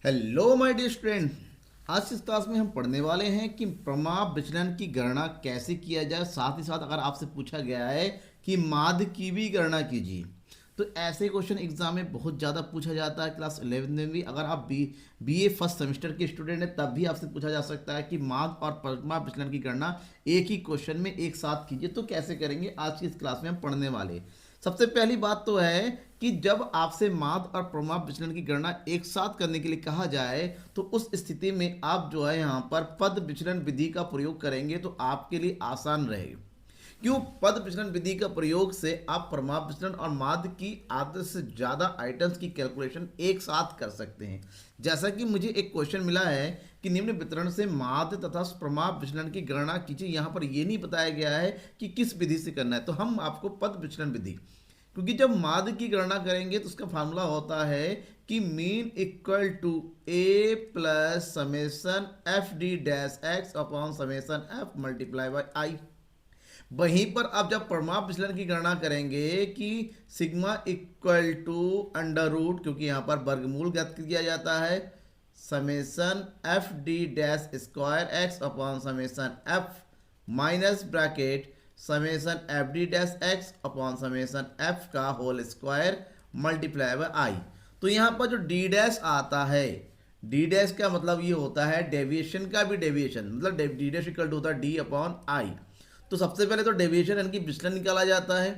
Hello my dear student. आज इस class में हम पढ़ने वाले हैं कि प्रमाप विचलन की गणना कैसे किया जाए। साथ ही साथ अगर आपसे पूछा गया है कि माध्य की भी गणना कीजिए, तो ऐसे क्वेश्चन एग्जाम में बहुत ज़्यादा पूछा जाता है। क्लास 11 में भी अगर आप बीए फर्स्ट सेमेस्टर के स्टूडेंट हैं तब भी आपसे पूछा जा सकता है कि माध्य और प्रमाप विचलन की गणना एक ही क्वेश्चन में एक साथ कीजिए। तो कैसे करेंगे आज की इस क्लास में हम पढ़ने वाले। सबसे पहली बात तो है कि जब आपसे माध्य और प्रमाप विचलन की गणना एक साथ करने के लिए कहा जाए तो उस स्थिति में आप जो है यहाँ पर पद विचलन विधि का प्रयोग करेंगे तो आपके लिए आसान रहेगा। क्यों? पद विचलन विधि का प्रयोग से आप प्रमाप विचलन और माध्य की आधे से ज़्यादा आइटम्स की कैलकुलेशन एक साथ कर सकते हैं। जैसा कि मुझे एक क्वेश्चन मिला है कि निम्न वितरण से माध्य तथा प्रमाप विचलन की गणना कीजिए। यहाँ पर यह नहीं बताया गया है कि किस विधि से करना है, तो हम आपको पद विचलन विधि, क्योंकि जब माध्य की गणना करेंगे तो उसका फार्मूला होता है कि mean equal to A plus summation f d dash x upon summation f multiply by i. वहीं पर आप जब प्रमाप विचलन की गणना करेंगे कि sigma equal to under root, क्योंकि यहाँ पर वर्गमूल ज्ञात किया जाता है, summation f d dash square x upon summation f minus bracket summation f d dash x upon summation f का whole square multiply by i. तो यहाँ पर जो डी डैश आता है, डी डैश का मतलब ये होता है डेविएशन का भी डेविएशन, मतलब डी डैश इक्वल टू होता है डी अपॉन आई। तो सबसे पहले तो डेविएशन यानी कि विचलन निकाला जाता है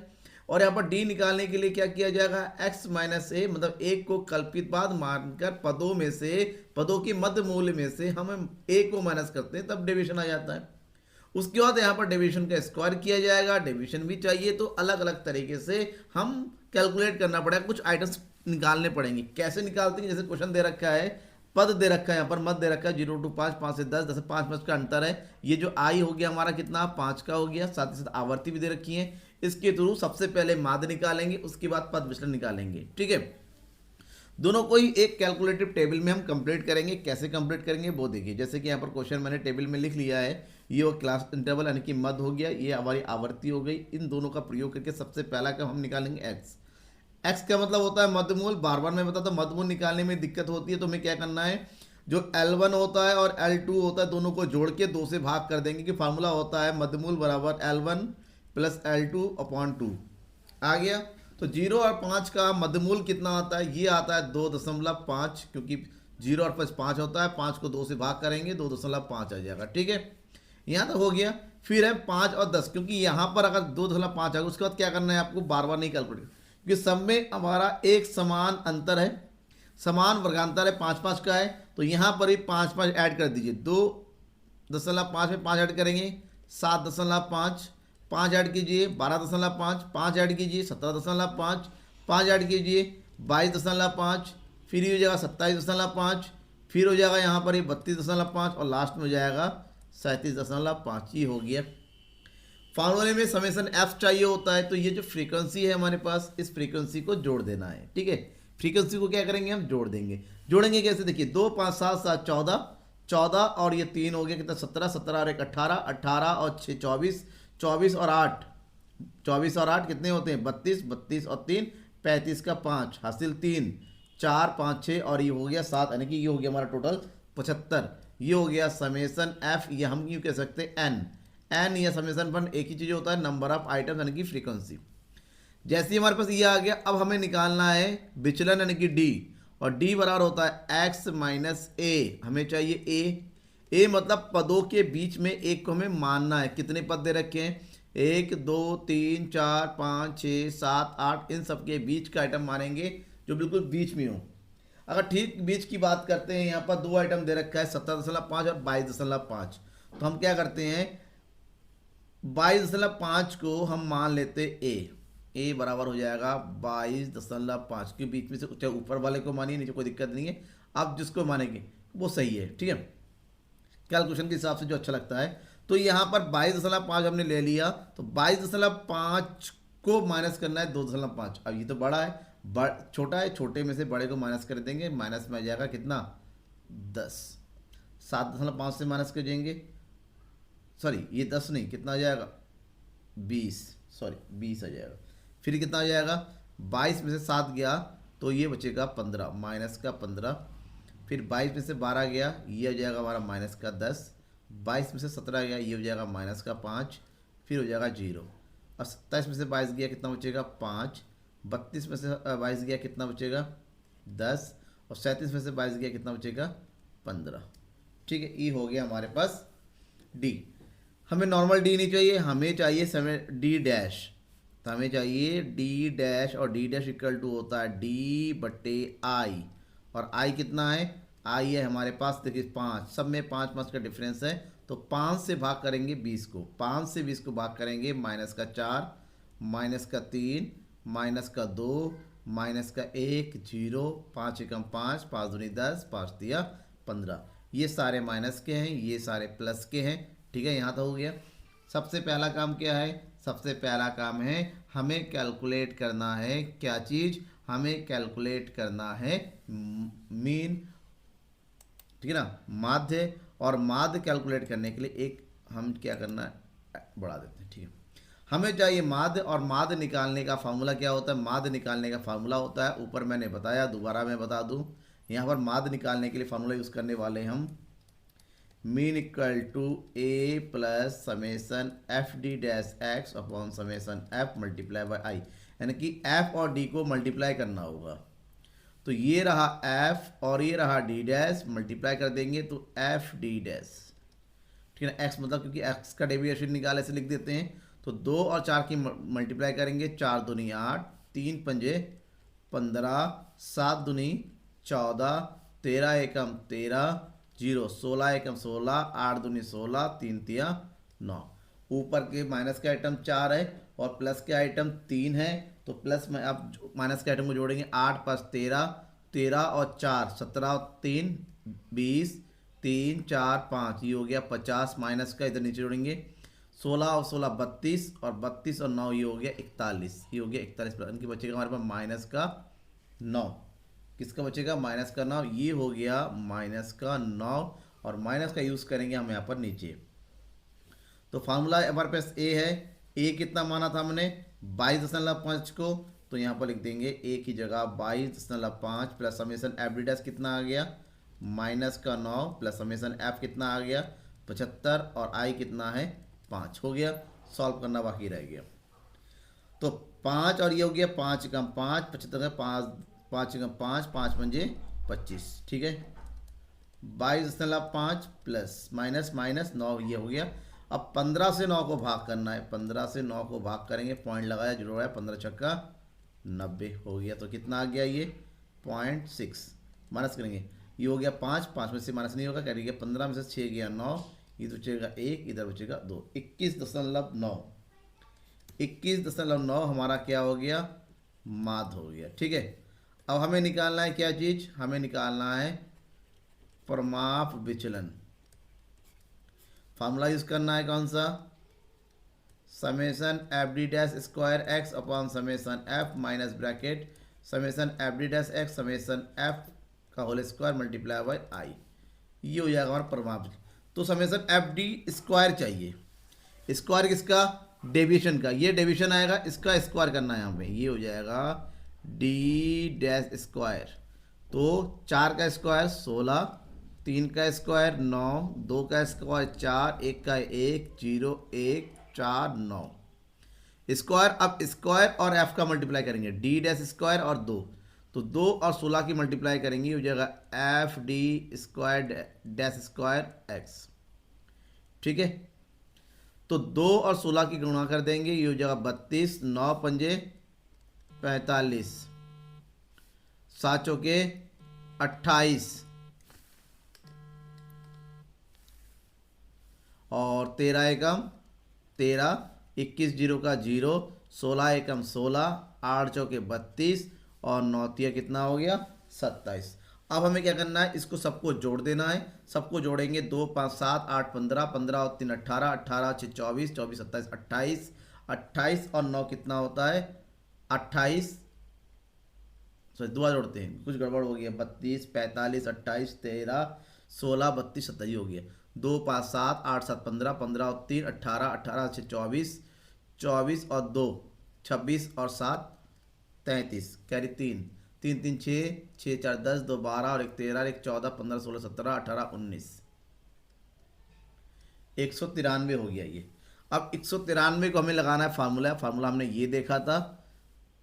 और यहाँ पर डी निकालने के लिए क्या किया जाएगा, x माइनस ए, मतलब एक को कल्पित बाद मानकर पदों में से, पदों के मध्य मूल्य में से हम ए को माइनस करते हैं तब डेविएशन आ जाता है। उसके बाद यहाँ पर डेविएशन का स्क्वायर किया जाएगा। डेविएशन भी चाहिए तो अलग अलग तरीके से हम कैलकुलेट करना पड़ेगा, कुछ आइटम्स निकालने पड़ेंगे। कैसे निकालते हैं? जैसे क्वेश्चन दे रखा है, पद दे रखा है, यहाँ पर मत दे रखा है 0 to 5, 5 से 10, 10 से 5 में का अंतर है। ये जो आई हो गया हमारा कितना, 5 का हो गया। साथ ही साथ आवर्ती भी दे रखी है। इसके थ्रू सबसे पहले माध्य निकालेंगे, उसके बाद पद विचलन निकालेंगे। ठीक है, दोनों को ही एक कैलकुलेटिव टेबल में हम कंप्लीट करेंगे। कैसे कंप्लीट करेंगे वो देखिए। जैसे कि यहाँ पर क्वेश्चन मैंने टेबल में लिख लिया है, ये वो क्लास इंटरवल यानी कि मध्य हो गया, ये हमारी आवर्ती हो गई। इन दोनों का प्रयोग करके सबसे पहला काम हम निकालेंगे एक्स। एक्स का मतलब होता है मध्यमूल। बार बार मैं बताता हूँ मध्यमूल निकालने में दिक्कत होती है, तो हमें क्या करना है, जो L1 होता है और L2 होता है दोनों को जोड़ के 2 से भाग कर देंगे, कि फार्मूला होता है मध्यमूल बराबर L1 प्लस L2 अपॉन 2। आ गया। तो 0 और 5 का मध्यमूल कितना आता है, ये आता है 2.5, क्योंकि 0 और 5 होता है, 5 को 2 से भाग करेंगे 2.5 आ जाएगा। ठीक है, यहाँ तक हो गया। फिर है 5 और 10, क्योंकि यहाँ पर अगर 2.5 आ गया उसके बाद क्या करना है आपको, बार बार नहीं कैलकुलेट, क्योंकि सब में हमारा एक समान अंतर है, समान वर्गांतर है, 5-5 का है। तो यहाँ पर ही 5-5 ऐड कर दीजिए। 2.5 में 5 ऐड करेंगे 7.5, 5 ऐड कीजिए 12.5, 5 ऐड कीजिए 17.5, 5 ऐड कीजिए 22.5, फिर ही हो जाएगा 27.5, फिर हो जाएगा यहाँ पर ही 32.5 और लास्ट में हो जाएगा 37.5। ये हो गया। फार्मूले में समेसन एफ चाहिए होता है, तो ये जो फ्रीक्वेंसी है हमारे पास, इस फ्रीक्वेंसी को जोड़ देना है। ठीक है, फ्रीक्वेंसी को क्या करेंगे, हम जोड़ देंगे। जोड़ेंगे कैसे, देखिए 2 5 7 7 14, 14 और ये 3 हो गया कितना, 17, 17 और 1 18, 18 और 6 24, 24 और 8, 24 और 8 कितने होते हैं 32, 32 और 3 35 का 5 हासिल 3, 4 5 6 और ये हो गया 7, यानी कि ये हो गया हमारा टोटल 75। ये हो गया समेसन एफ, ये हम यूँ कह सकते हैं एन। एन या समेसन फंड एक ही चीज़ होता है, नंबर ऑफ आइटम यानी कि फ्रीक्वेंसी। जैसे ही हमारे पास ये आ गया, अब हमें निकालना है विचलन यानी कि डी, और डी बराबर होता है एक्स माइनस ए। हमें चाहिए ए। ए मतलब पदों के बीच में एक को हमें मानना है। कितने पद दे रखे हैं, 1 2 3 4 5 6 7 8, इन सब के बीच का आइटम मानेंगे जो बिल्कुल बीच में हो। अगर ठीक बीच की बात करते हैं, यहाँ पर 2 आइटम दे रखा है 17.5 और 22.5, तो हम क्या करते हैं 22.5 को हम मान लेते ए बराबर हो जाएगा 22.5 के बीच में से, चाहे ऊपर वाले को मानिए नीचे कोई दिक्कत नहीं है, आप जिसको मानेंगे वो सही है। ठीक है, कैलकुलेशन के हिसाब से जो अच्छा लगता है। तो यहाँ पर 22.5 हमने ले लिया, तो 22.5 को माइनस करना है 2.5। अब ये तो बड़ा है, छोटा है, छोटे में से बड़े को माइनस कर देंगे, माइनस में आ जाएगा कितना 10। 7.5 से माइनस कर देंगे, सॉरी ये 10 नहीं, कितना आ जाएगा 20, सॉरी 20 आ जाएगा। फिर कितना आ जाएगा 22 में से 7 गया तो ये बचेगा 15, माइनस का 15, फिर 22 में से 12 गया, ये हो जाएगा हमारा माइनस का 10। 22 में से 17 गया, ये हो जाएगा माइनस का 5, फिर हो जाएगा 0। और 27 में से 22 गया, कितना बचेगा 5। 32 में से 22 गया, कितना बचेगा 10। और 37 में से 22 गया, कितना बचेगा 15। ठीक है, ई हो गया हमारे पास डी। हमें नॉर्मल डी नहीं चाहिए, हमें चाहिए समय डी डैश। तो हमें चाहिए डी डैश, और डी डैश इक्वल टू होता है डी बटे आई। और आई कितना है, आई है हमारे पास देखिए 5, सब में 5 5 का डिफरेंस है। तो 5 से भाग करेंगे 20 को, 5 से 20 को भाग करेंगे माइनस का 4, माइनस का 3, माइनस का 2, माइनस का 1, 0, 5 एकम 5, 5 दूनी 10, 5 तिया 15। ये सारे माइनस के हैं, ये सारे प्लस के हैं। ठीक है, यहाँ तो हो गया। सबसे पहला काम क्या है, सबसे पहला काम है हमें कैलकुलेट करना है क्या चीज़, हमें कैलकुलेट करना है मीन। ठीक है ना, माध्य। और माध्य कैलकुलेट करने के लिए एक हम क्या करना है, बढ़ा देते हैं। ठीक है, हमें चाहिए माध्य, और माध्य निकालने का फार्मूला क्या होता है, माध्य निकालने का फार्मूला होता है, ऊपर मैंने बताया, दोबारा मैं बता दूं। यहाँ पर माध्य निकालने के लिए फार्मूला यूज़ करने वाले हम mean equal to A plus summation f d dash x upon summation f multiply by i, यानी कि एफ और डी को मल्टीप्लाई करना होगा। तो ये रहा एफ और ये रहा डी डैश, मल्टीप्लाई कर देंगे तो एफ डी डैश। ठीक है ना, एक्स मतलब क्योंकि एक्स का डेविएशन निकाले से लिख देते हैं। तो 2 और 4 की मल्टीप्लाई करेंगे, 4 दूनी 8, 3 पंजे 15, 7 दूनी 14, 13 एकम 13, 0 16 एकम 16, 8 दूनी 16, 3 तिया 9। ऊपर के माइनस के आइटम 4 है और प्लस के आइटम 3 है। तो प्लस में अब माइनस के आइटम को जोड़ेंगे, 8 5 13, 13 और 4 17 और 3 20, 3 4 5, ये हो गया 50। माइनस का इधर नीचे जोड़ेंगे, 16 और 16 32, और 32 और 9 ये हो गया 41, ये हो गया 41। इनकी बचेगा हमारे पास माइनस का 9। किसका बचेगा, माइनस का 9। ये हो गया माइनस का 9, और माइनस का यूज़ करेंगे हम यहाँ पर नीचे। तो फार्मूला हमारे पास ए है, ए कितना माना था हमने 22.5 को, तो यहाँ पर लिख देंगे ए की जगह 22.5 plus summation f d dash कितना आ गया माइनस का 9, प्लस समेसन एफ कितना आ गया 75, और आई कितना है 5। हो गया, सॉल्व करना बाकी रह गया। तो 5 और ये हो गया 5 कम 5, 75 का 5, 5 कम 5, 5 पंजे 25। ठीक है, 22.5 प्लस माइनस माइनस 9, ये हो गया। अब 15 से 9 को भाग करना है, 15 से 9 को भाग करेंगे, पॉइंट लगाया, जुड़ा है, 15 छक्का 90 हो गया। तो कितना आ गया ये 0.6, माइनस करेंगे, ये हो गया 5, 5 में से माइनस नहीं होगा, करेंगे 15 में से 6 गया 9, इधर बचेगा 1, इधर बचेगा 2, 21.9। 21.9 हमारा क्या हो गया, माध्य हो गया। ठीक है, अब हमें निकालना है क्या चीज़, हमें निकालना है प्रमाप विचलन। फार्मूला यूज करना है कौन सा, summation f d dash square x upon summation f minus bracket summation f d dash x summation f का whole square multiply by i. ये हो जाएगा हमारा प्रमाप। तो समेसन एफ डी स्क्वायर चाहिए, स्क्वायर किसका, डेविएशन का, ये डेविएशन आएगा, इसका स्क्वायर करना है यहाँ पे, ये हो जाएगा डी डैश स्क्वायर। तो 4 का स्क्वायर 16, 3 का स्क्वायर 9, 2 का स्क्वायर 4, 1 का 1, 0 1 4 9 स्क्वायर। अब स्क्वायर और एफ का मल्टीप्लाई करेंगे, डी डैश स्क्वायर और 2, तो 2 और 16 की मल्टीप्लाई करेंगे, हो जाएगा F d square dash square x. ठीक है, तो 2 और 16 की गुणा कर देंगे, ये हो जाएगा 32, 9 पंजे 45, 7 चौके 28, और 13 एकम 13, 21 जीरो का 0, 16 एकम 16, 8 चौके 32, और 9 तिया कितना हो गया 27। अब हमें क्या करना है, इसको सबको जोड़ देना है। सबको जोड़ेंगे, 2 5 7 8 15, 15 और 3 18, 18 6 24, 24 27 28, 28 और 9 कितना होता है 28। सॉरी दुआ जोड़ते हैं, कुछ गड़बड़ हो गया, 32 45 28 13 16 32 27 हो गया। 2 5 7 8 7 15, 15 और 3 18, 18 6 24, 24 और 2 26 और 7 33, कैरी 3 तीन तीन छः, छः चार 10, 2 12 और एक 13, एक 14, 15, 16, 17, 18, 19, 193 हो गया ये। अब 193 को हमें लगाना है फार्मूला। फार्मूला हमने ये देखा था,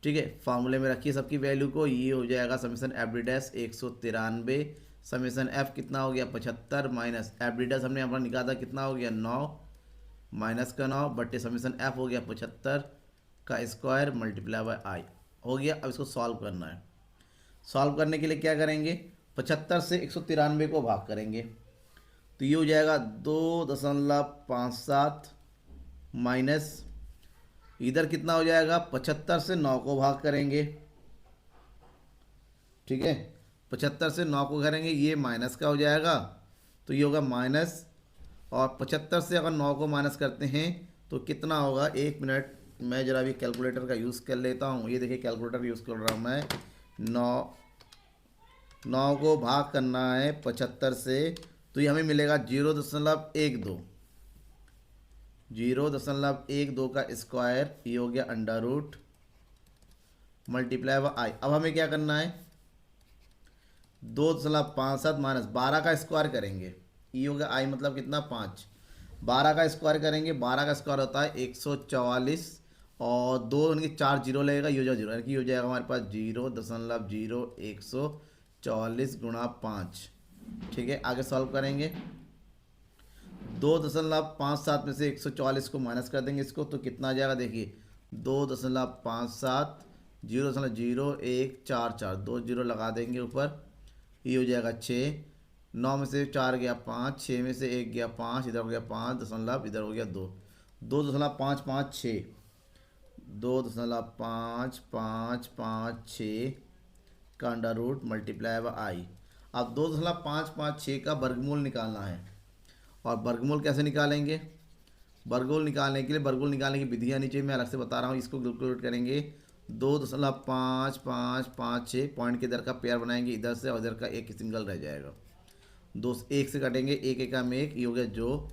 ठीक है। फार्मूले में रखिए सबकी वैल्यू को, ये हो जाएगा summation F d dash 193, summation F कितना हो गया 75, माइनस एफ डी डैश हमने यहाँ पर निकाला था कितना हो गया 9, माइनस का 9 बट्टे समीशन एफ हो गया 75 का स्क्वायर मल्टीप्लाई बाय आई हो गया। अब इसको सॉल्व करना है। सॉल्व करने के लिए क्या करेंगे, 75 से 193 को भाग करेंगे तो ये हो जाएगा 2.57 माइनस इधर कितना हो जाएगा 75 से 9 को भाग करेंगे, ठीक है। 75 से 9 को करेंगे ये माइनस का हो जाएगा तो ये होगा माइनस, और 75 से अगर 9 को माइनस करते हैं तो कितना होगा, एक मिनट मैं ज़रा भी कैलकुलेटर का यूज़ कर लेता हूँ। ये देखिए कैलकुलेटर यूज़ कर रहा हूँ मैं। 9 को भाग करना है 75 से तो ये हमें मिलेगा 0.12, 0.12 का स्क्वायर, ये हो गया अंडर रूट मल्टीप्लाई बाय आई। अब हमें क्या करना है 2.57 माइनस 12 का स्क्वायर करेंगे, ये हो गया आई मतलब कितना 5, 12 का स्क्वायर करेंगे, 12 का स्क्वायर होता है 144 और 2 यानी कि 4 जीरो लगेगा, ये हो जाएगा जीरो यानी कि हो जाएगा हमारे पास 0.0144 गुणा 5, ठीक है। आगे सॉल्व करेंगे 2.57 में से 144 को माइनस कर देंगे इसको तो कितना आ जाएगा, देखिए 2.57 0.0144 2 जीरो लगा देंगे ऊपर, ये हो जाएगा 6, 9 में से 4 गया 5, 6 में से 1 गया 5, इधर हो गया 5 दशमलव, इधर हो गया 2, 2.556, 2.556 का अंडर रूट मल्टीप्लाई बाय आई। अब 2.556 का वर्गमूल निकालना है, और वर्गमूल कैसे निकालेंगे, वर्गमूल निकालने के लिए वर्गमूल निकालने की विधियाँ नीचे मैं अलग से बता रहा हूँ, इसको कैलकुलेट करेंगे। 2.5556 पॉइंट के इधर का पेयर बनाएंगे इधर से और इधर का एक सिंगल रह जाएगा, 2 1 से कटेंगे, एक एक में एक, ये हो गया जो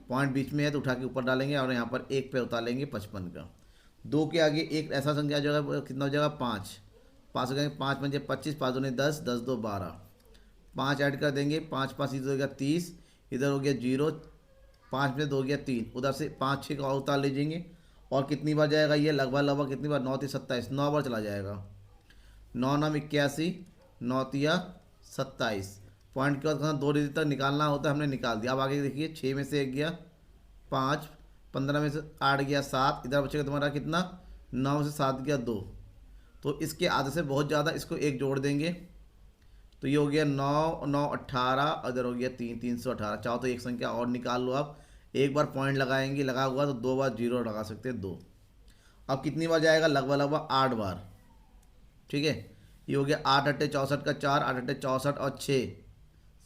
पॉइंट बीच में है तो उठा के ऊपर डालेंगे और यहाँ पर एक पे उतार लेंगे 55 का। 2 के आगे एक ऐसा संख्या जो है कितना हो जाएगा 5, 5 हो जाएंगे 5 पंजे 25, 5 दूनी 10, 10 2 12, 5 ऐड कर देंगे, 5 5 इधर हो गया 30, इधर हो गया 0, 5 में 2 हो गया 3, उधर से 5 6 का उतार लीजिएंगे और कितनी बार जाएगा ये लगभग कितनी बार 9 3 27, 9 बार चला जाएगा, 9 9 81, 9 3 27, पॉइंट के बाद 2 डिजिट तक निकालना होता है, हमने निकाल दिया। अब आगे देखिए 6 में से 1 गया 5, 15 में से 8 गया 7, इधर बचेगा तुम्हारा कितना 9 में से 7 गया 2, तो इसके आधे से बहुत ज़्यादा इसको एक जोड़ देंगे तो ये हो गया 9 9 18, इधर हो गया 3 318। चाहो तो एक संख्या और निकाल लो आप, एक बार पॉइंट लगाएंगे, लगा हुआ तो 2 बार जीरो लगा सकते हैं 2। अब कितनी बार जाएगा लगभग 8 बार, ठीक है। ये हो गया 8 8 64 का 4, 8 8 64 और 6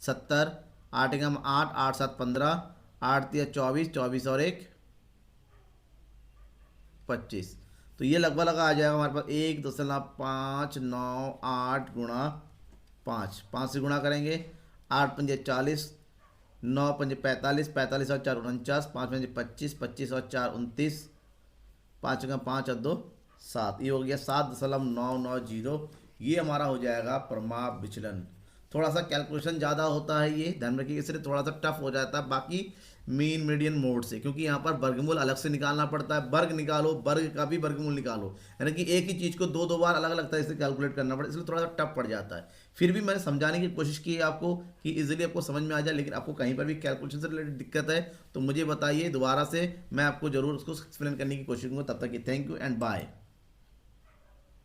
70, 8 1 8, 8 7 15, 8 3 24, 24 और 1 25, तो ये लगभग आ जाएगा हमारे पास 1.598 गुणा 5, 5 से गुणा करेंगे, 8 पंजे 40, 9 पंजे 45, 45 और 4 49, 5 पंजे 25, 25 और 4 29, 5 का 5 और 2 7, ये हो गया 7.990। ये हमारा हो जाएगा प्रमाप विचलन। थोड़ा सा कैलकुलेशन ज़्यादा होता है, ये ध्यान रखिए, इसलिए थोड़ा सा टफ हो जाता है बाकी मीन मीडियन मोड से, क्योंकि यहाँ पर वर्गमूल अलग से निकालना पड़ता है, वर्ग निकालो, वर्ग का भी वर्गमूल निकालो, यानी कि एक ही चीज़ को दो बार अलग अलग तरह से कैलकुलेट करना पड़ता है, इसलिए थोड़ा सा टफ पड़ जाता है। फिर भी मैंने समझाने की कोशिश की है आपको कि इजीली आपको समझ में आ जाए, लेकिन आपको कहीं पर भी कैलकुलेशन से रिलेटेड दिक्कत है तो मुझे बताइए, दोबारा से मैं आपको जरूर उसको एक्सप्लेन करने की कोशिश करूँगा। तब तक कि थैंक यू एंड बाय।